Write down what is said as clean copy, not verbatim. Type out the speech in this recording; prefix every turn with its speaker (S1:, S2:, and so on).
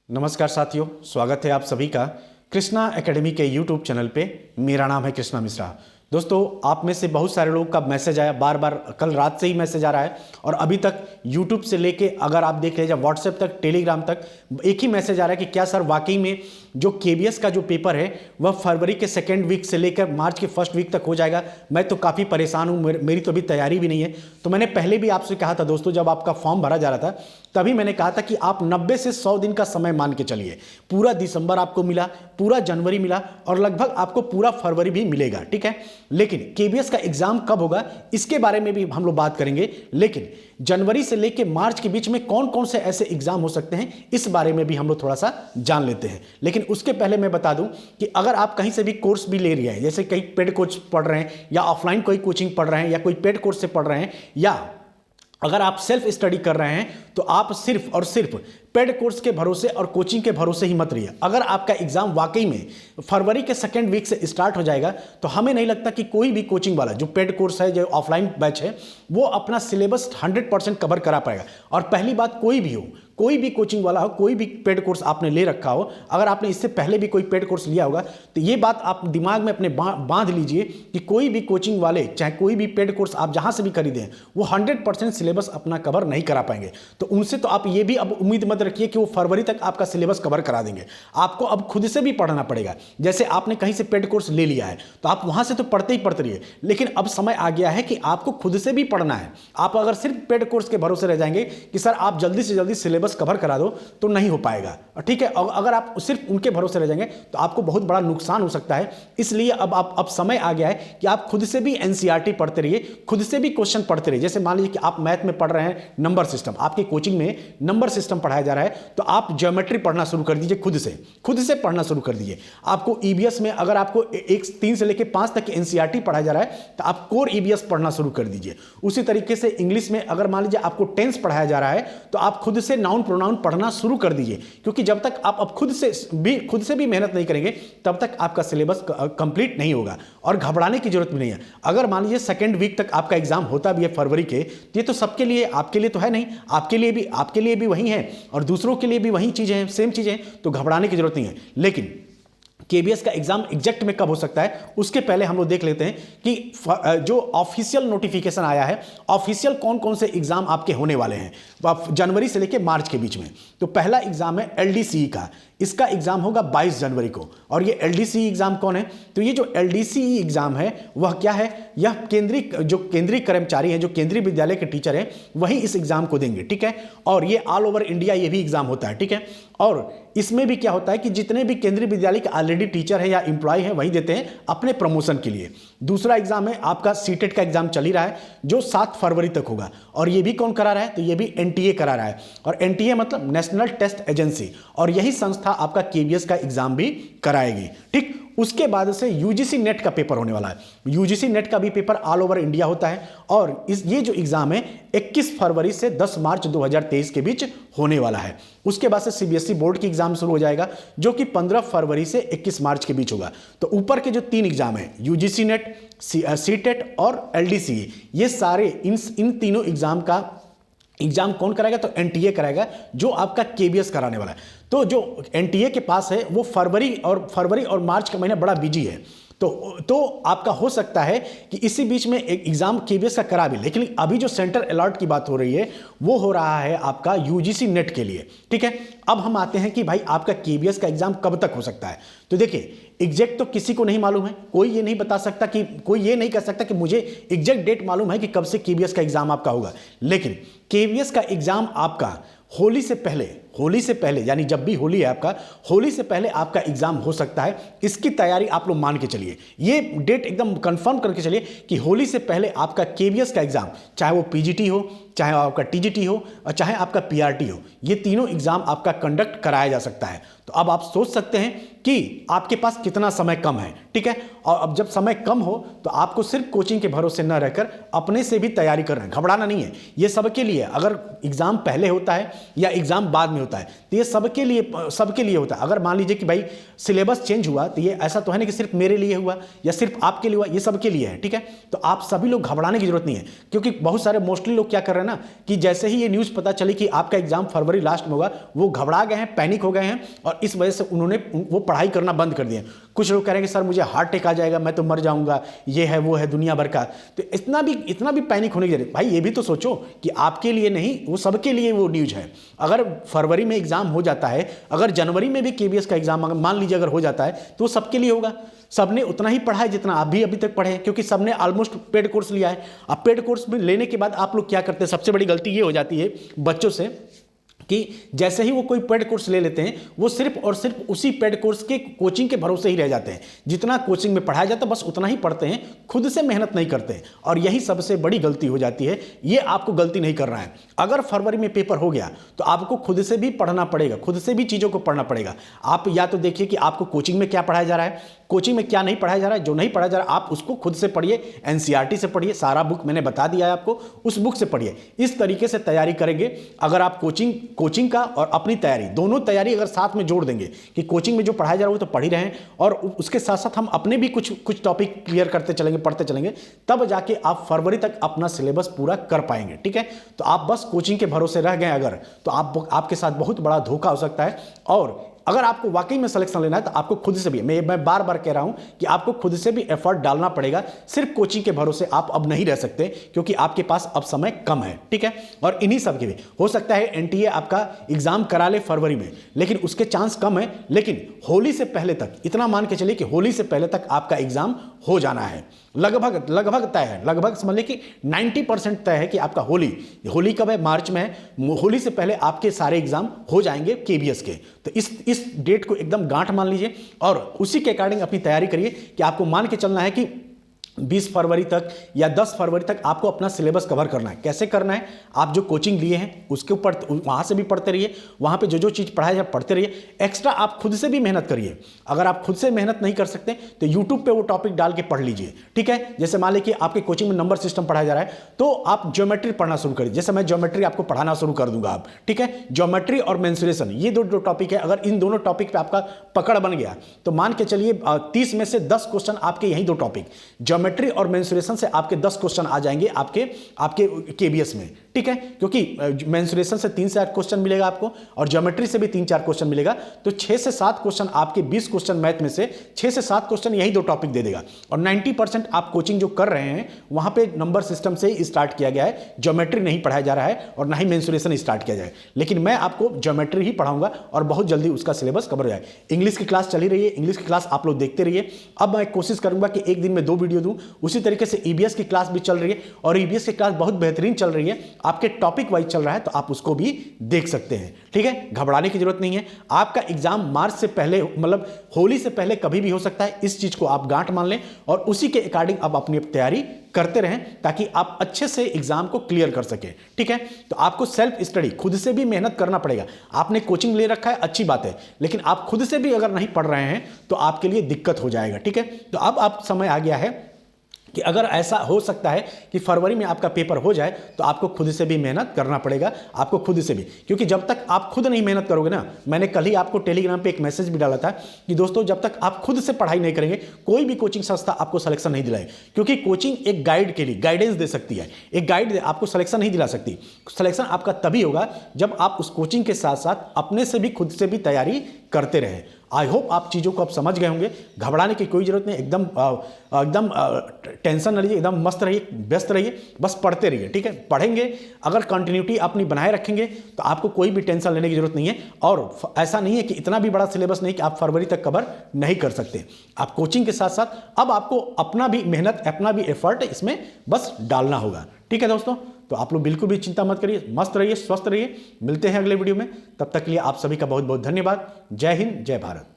S1: नमस्कार साथियों, स्वागत है आप सभी का कृष्णा एकेडमी के यूट्यूब चैनल पे। मेरा नाम है कृष्णा मिश्रा। दोस्तों, आप में से बहुत सारे लोग का मैसेज आया, बार बार कल रात से ही मैसेज आ रहा है और अभी तक यूट्यूब से लेके अगर आप देख लीजिए व्हाट्सएप तक, टेलीग्राम तक एक ही मैसेज आ रहा है कि क्या सर वाकई में जो केबीएस का जो पेपर है वह फरवरी के सेकेंड वीक से लेकर मार्च के फर्स्ट वीक तक हो जाएगा। मैं तो काफ़ी परेशान हूँ, मेरी तो अभी तैयारी भी नहीं है। तो मैंने पहले भी आपसे कहा था दोस्तों, जब आपका फॉर्म भरा जा रहा था तभी मैंने कहा था कि आप 90 से 100 दिन का समय मान के चलिए। पूरा दिसंबर आपको मिला, पूरा जनवरी मिला और लगभग आपको पूरा फरवरी भी मिलेगा, ठीक है। लेकिन केबीएस का एग्जाम कब होगा इसके बारे में भी हम लोग बात करेंगे। लेकिन जनवरी से लेकर मार्च के बीच में कौन कौन से ऐसे एग्जाम हो सकते हैं इस बारे में भी हम लोग थोड़ा सा जान लेते हैं। लेकिन उसके पहले मैं बता दूं कि अगर आप कहीं से भी कोर्स भी ले रहे हैं, जैसे कहीं पेड कोच पढ़ रहे हैं या ऑफलाइन कोई कोचिंग पढ़ रहे हैं या कोई पेड कोर्स से पढ़ रहे हैं, या अगर आप सेल्फ स्टडी कर रहे हैं, तो आप सिर्फ और सिर्फ पेड कोर्स के भरोसे और कोचिंग के भरोसे ही मत रहिए। अगर आपका एग्जाम वाकई में फरवरी के सेकेंड वीक से स्टार्ट हो जाएगा तो हमें नहीं लगता कि कोई भी कोचिंग वाला जो पेड कोर्स है, जो ऑफलाइन बैच है, वो अपना सिलेबस 100% कवर करा पाएगा। और पहली बात, कोई भी हो, कोई भी कोचिंग वाला हो, कोई भी पेड कोर्स आपने ले रखा हो, अगर आपने इससे पहले भी कोई पेड कोर्स लिया होगा तो ये बात आप दिमाग में अपने बांध लीजिए कि कोई भी कोचिंग वाले, चाहे कोई भी पेड कोर्स आप जहां से भी खरीदें, वो 100% सिलेबस अपना कवर नहीं करा पाएंगे। तो उनसे तो आप ये भी अब उम्मीद मत रखिए कि वो फरवरी तक आपका सिलेबस कवर करा देंगे। आपको अब खुद से भी पढ़ना पड़ेगा। जैसे आपने कहीं से पेड कोर्स ले लिया है तो आप वहां से तो पढ़ते ही पढ़ते रहिए, लेकिन अब समय आ गया है कि आपको खुद से भी पढ़ना है। आप अगर सिर्फ पेड कोर्स के भरोसे रह जाएंगे कि सर आप जल्दी से जल्दी सिलेबस कवर करा दो, तो नहीं हो पाएगा, ठीक है। अगर आप सिर्फ उनके भरोसे रह जाएंगे तो आपको बहुत बड़ा नुकसान हो सकता है। इसलिए अब समय आ गया है कि आप खुद से भी एनसीईआरटी पढ़ते रहिए, खुद से भी क्वेश्चन पढ़ते रहिए। जैसे मान लीजिए कि आप मैथ में पढ़ रहे हैं, नंबर सिस्टम, आपके कोचिंग में नंबर सिस्टम पढ़ाया जा रहा है, तो आप ज्योमेट्री पढ़ना शुरू कर दीजिए, खुद से पढ़ना शुरू कर दीजिए। आपको ईबीएस में अगर आपको 3 से लेकर 5 तक एनसीईआरटी पढ़ाया जा रहा है तो आप कोर ईबीएस पढ़ना शुरू कर दीजिए। उसी तरीके से इंग्लिश में अगर मान लीजिए आपको टेंस पढ़ाया जा रहा है तो आप खुद से नाउन प्रोनाउन पढ़ना शुरू कर दीजिए, क्योंकि जब तक आप अब खुद से भी मेहनत नहीं करेंगे तब तक आपका सिलेबस कंप्लीट नहीं होगा। और घबराने की जरूरत भी नहीं है। अगर मान लीजिए सेकेंड वीक तक आपका एग्जाम होता भी है फरवरी के, तो ये तो सबके लिए, आपके लिए तो है नहीं, आपके लिए भी वही है और दूसरों के लिए भी वही चीजें हैं, सेम चीजें, तो घबराने की जरूरत नहीं है। लेकिन केबीएस का एग्जाम एग्जैक्ट में कब हो सकता है उसके पहले हम लोग देख लेते हैं कि जो ऑफिशियल नोटिफिकेशन आया है, ऑफिशियल कौन कौन से एग्जाम आपके होने वाले हैं जनवरी से लेकर मार्च के बीच में। तो पहला एग्जाम है एलडीसीई का। इसका एग्जाम होगा 22 जनवरी को। और ये एलडीसीई एग्जाम कौन है? तो ये जो एलडीसीई एग्जाम है वह क्या है? यह केंद्रीय कर्मचारी हैं, जो केंद्रीय विद्यालय के टीचर हैं, वही इस एग्जाम को देंगे, ठीक है। और ये ऑल ओवर इंडिया ये भी एग्जाम होता है, ठीक है। और इसमें भी क्या होता है कि जितने भी केंद्रीय विद्यालय के ऑलरेडी टीचर हैं या एम्प्लॉय हैं वही देते हैं अपने प्रमोशन के लिए। दूसरा एग्जाम है आपका सीटेट का एग्जाम चल ही रहा है, जो 7 फरवरी तक होगा। और ये भी कौन करा रहा है? तो ये भी एनटीए करा रहा है। और एनटीए मतलब नेशनल टेस्ट एजेंसी, और यही संस्था आपका केबीएस का एग्जाम भी कराएगी, ठीक। उसके बाद से यूजीसी नेट का पेपर होने वाला है। यूजीसी नेट का भी पेपर ऑल ओवर इंडिया होता है। और ये जो एग्जाम है 21 फरवरी से 10 मार्च 2023 के बीच होने वाला है। उसके बाद से सीबीएसई बोर्ड की एग्जाम शुरू हो जाएगा, जो कि 15 फरवरी से 21 मार्च के बीच होगा। तो ऊपर के जो 3 एग्जाम है, यूजीसी नेट, सीटेट और एलडीसीई, ये सारे इन तीनों एग्जाम कौन कराएगा? तो एनटीए कराएगा, जो आपका केबीएस कराने वाला है। तो जो एनटीए के पास है वो फरवरी और मार्च का महीना बड़ा बिजी है। तो आपका हो सकता है कि इसी बीच में एक एग्जाम केबीएस का करा भी। लेकिन अभी जो सेंटर अलॉट की बात हो रही है वो हो रहा है आपका यूजीसी नेट के लिए, ठीक है। अब हम आते हैं कि भाई आपका केबीएस का एग्जाम कब तक हो सकता है। तो देखिए, एग्जैक्ट तो किसी को नहीं मालूम है, कोई ये नहीं बता सकता कि, कोई ये नहीं कह सकता कि मुझे एग्जैक्ट डेट मालूम है कि कब से केबीएस का एग्जाम आपका होगा। लेकिन केबीएस का एग्जाम आपका होली से पहले यानी जब भी होली है आपका, होली से पहले आपका एग्जाम हो सकता है। इसकी तैयारी आप लोग मान के चलिए, ये डेट एकदम कंफर्म करके चलिए कि होली से पहले आपका केबीएस का एग्जाम, चाहे वो पीजीटी हो, चाहे आपका टीजीटी हो और चाहे आपका पीआरटी हो, ये तीनों एग्जाम आपका कंडक्ट कराया जा सकता है। तो अब आप सोच सकते हैं कि आपके पास कितना समय कम है, ठीक है। और अब जब समय कम हो तो आपको सिर्फ कोचिंग के भरोसे न रहकर अपने से भी तैयारी करना है, घबराना नहीं है। ये सबके लिए, अगर एग्जाम पहले होता है या एग्जाम बाद में होता है। तो ये सबके लिए होता है। अगर मान लीजिए कि भाई सिलेबस चेंज हुआ तो ये ऐसा तो है नहीं कि सिर्फ मेरे लिए हुआ या सिर्फ आपके लिए हुआ, ये सबके लिए है, ठीक है। तो आप सभी लोग घबराने की जरूरत नहीं है, क्योंकि बहुत सारे मोस्टली लोग क्या कर रहे हैं ना कि जैसे ही ये न्यूज़ पता चली कि आपका एग्जाम फरवरी लास्ट में होगा, वो घबरा गए हैं, पैनिक हो गए हैं और इस वजह से उन्होंने वो पढ़ाई करना बंद कर दिया। कुछ लोग कह रहे हैं कि सर मुझे हार्ट अटैक आ जाएगा, मैं तो मर जाऊंगा, ये है वो है दुनिया भर का। तो इतना भी पैनिक होने की जरूरत भाई, ये भी तो सोचो कि आपके लिए नहीं, वो सबके लिए वो न्यूज है। अगर फरवरी में एग्जाम हो जाता है, अगर जनवरी में भी केबीएस का एग्जाम मान लीजिए अगर हो जाता है, तो वो सबके लिए होगा। सबने उतना ही पढ़ा है जितना आप भी अभी तक पढ़े हैं, क्योंकि सबने ऑलमोस्ट पेड कोर्स लिया है। अब पेड कोर्स में लेने के बाद आप लोग क्या करते हैं, सबसे बड़ी गलती ये हो जाती है बच्चों से कि जैसे ही वो कोई पेड कोर्स ले लेते हैं, वो सिर्फ और सिर्फ उसी पेड कोर्स के कोचिंग के भरोसे ही रह जाते हैं। जितना कोचिंग में पढ़ाया जाता है बस उतना ही पढ़ते हैं, खुद से मेहनत नहीं करते हैं, और यही सबसे बड़ी गलती हो जाती है। ये आपको गलती नहीं करना है। अगर फरवरी में पेपर हो गया तो आपको खुद से भी पढ़ना पड़ेगा, खुद से भी चीज़ों को पढ़ना पड़ेगा। आप या तो देखिए कि आपको कोचिंग में क्या पढ़ाया जा रहा है, कोचिंग में क्या नहीं पढ़ाया जा रहा है। जो नहीं पढ़ाया जा रहा है आप उसको खुद से पढ़िए, एनसीईआरटी से पढ़िए, सारा बुक मैंने बता दिया है आपको, उस बुक से पढ़िए। इस तरीके से तैयारी करेंगे। अगर आप कोचिंग का और अपनी तैयारी, दोनों तैयारी अगर साथ में जोड़ देंगे कि कोचिंग में जो पढ़ाया जा रहा है वो तो पढ़ ही रहे हैं, और उसके साथ साथ हम अपने भी कुछ टॉपिक क्लियर करते चलेंगे, पढ़ते चलेंगे, तब जाके आप फरवरी तक अपना सिलेबस पूरा कर पाएंगे, ठीक है। तो आप बस कोचिंग के भरोसे रह गए अगर, तो आपके साथ बहुत बड़ा धोखा हो सकता है। और अगर आपको वाकई में सिलेक्शन लेना है तो आपको खुद से भी, मैं बार बार कह रहा हूं कि आपको खुद से भी एफर्ट डालना पड़ेगा। सिर्फ कोचिंग के भरोसे आप अब नहीं रह सकते, क्योंकि आपके पास अब समय कम है, ठीक है। और इन्हीं सब के भी हो सकता है एनटीए आपका एग्जाम करा ले फरवरी में, लेकिन उसके चांस कम है। लेकिन होली से पहले तक, इतना मान के चलिए कि होली से पहले तक आपका एग्जाम हो जाना है। लगभग तय है, लगभग समझ लीजिए कि 90% तय है कि आपका होली कब है, मार्च में है। होली से पहले आपके सारे एग्जाम हो जाएंगे केबीएस के। तो इस डेट को एकदम गांठ मान लीजिए और उसी के अकॉर्डिंग अपनी तैयारी करिए कि आपको मान के चलना है कि 20 फरवरी तक या 10 फरवरी तक आपको अपना सिलेबस कवर करना है। कैसे करना है, आप जो कोचिंग लिए हैं उसके ऊपर वहाँ से भी पढ़ते रहिए, वहाँ पे जो चीज़ पढ़ाया जाए पढ़ते रहिए। एक्स्ट्रा आप खुद से भी मेहनत करिए। अगर आप खुद से मेहनत नहीं कर सकते तो यूट्यूब पे वो टॉपिक डाल के पढ़ लीजिए, ठीक है। जैसे मान लीजिए कि आपके कोचिंग में नंबर सिस्टम पढ़ाया जा रहा है, तो आप ज्योमेट्री पढ़ना शुरू करिए। जैसे मैं ज्योमेट्री आपको पढ़ाना शुरू कर दूंगा आप, ठीक है। ज्योमेट्री और मेंसुरेशन, ये दो टॉपिक है। अगर इन दोनों टॉपिक पर आपका पकड़ बन गया तो मान के चलिए 30 में से 10 क्वेश्चन आपके यही दो टॉपिक, ज्योमेट्री और मेंसुरेशन से आपके 10 क्वेश्चन आ जाएंगे आपके केबीएस में, ठीक है। क्योंकि मेंसुरेशन से 3 से 8 क्वेश्चन मिलेगा आपको और ज्योमेट्री से भी 3-4 क्वेश्चन मिलेगा। तो 6 से 7 क्वेश्चन आपके 20 क्वेश्चन मैथ में से 6 से 7 क्वेश्चन यही दो टॉपिक दे देगा। और 90% आप कोचिंग जो कर रहे हैं वहां पे नंबर सिस्टम से ही स्टार्ट किया गया है, ज्योमेट्री नहीं पढ़ाया जा रहा है और ना ही मेंसुरेशन स्टार्ट किया जाए। लेकिन मैं आपको ज्योमेट्री ही पढ़ाऊंगा और बहुत जल्दी उसका सिलेबस कवर हो जाए। इंग्लिश की क्लास चली रही है, इंग्लिश की क्लास आप लोग देखते रहिए। अब मैं कोशिश करूंगा कि एक दिन में 2 वीडियो दूं। उसी तरीके से ईबीएस की क्लास भी चल रही है और ईबीएस की क्लास बहुत बेहतरीन चल रही है, आपके टॉपिक वाइज चल रहा है, तो आप उसको भी देख सकते हैं, ठीक है। घबराने की जरूरत नहीं है। आपका एग्जाम मार्च से पहले, मतलब होली से पहले कभी भी हो सकता है। इस चीज को आप गांठ मान लें और उसी के अकॉर्डिंग आप अपनी तैयारी करते रहें ताकि आप अच्छे से एग्जाम को क्लियर कर सके, ठीक है। तो आपको सेल्फ स्टडी, खुद से भी मेहनत करना पड़ेगा। आपने कोचिंग ले रखा है, अच्छी बात है, लेकिन आप खुद से भी अगर नहीं पढ़ रहे हैं तो आपके लिए दिक्कत हो जाएगा, ठीक है। तो अब आप समय आ गया है कि अगर ऐसा हो सकता है कि फरवरी में आपका पेपर हो जाए तो आपको खुद से भी मेहनत करना पड़ेगा, आपको खुद से भी। क्योंकि जब तक आप खुद नहीं मेहनत करोगे ना, मैंने कल ही आपको टेलीग्राम पे एक मैसेज भी डाला था कि दोस्तों जब तक आप खुद से पढ़ाई नहीं करेंगे कोई भी कोचिंग संस्था आपको सिलेक्शन नहीं दिलाए। क्योंकि कोचिंग एक गाइड के लिए गाइडेंस दे सकती है, एक गाइड आपको सिलेक्शन नहीं दिला सकती। सिलेक्शन आपका तभी होगा जब आप उस कोचिंग के साथ साथ अपने से भी खुद से भी तैयारी करते रहे। आई होप आप चीज़ों को आप समझ गए होंगे। घबराने की कोई जरूरत नहीं, एकदम टेंशन न लीजिए, एकदम मस्त रहिए, व्यस्त रहिए, बस पढ़ते रहिए, ठीक है। पढ़ेंगे, अगर कंटिन्यूटी अपनी बनाए रखेंगे तो आपको कोई भी टेंशन लेने की जरूरत नहीं है। और ऐसा नहीं है कि इतना भी बड़ा सिलेबस नहीं कि आप फरवरी तक कवर नहीं कर सकते। आप कोचिंग के साथ साथ अब आपको अपना भी मेहनत, अपना भी एफर्ट इसमें बस डालना होगा, ठीक है दोस्तों। तो आप लोग बिल्कुल भी चिंता मत करिए, मस्त रहिए, स्वस्थ रहिए। मिलते हैं अगले वीडियो में, तब तक के लिए आप सभी का बहुत बहुत धन्यवाद। जय हिंद, जय भारत।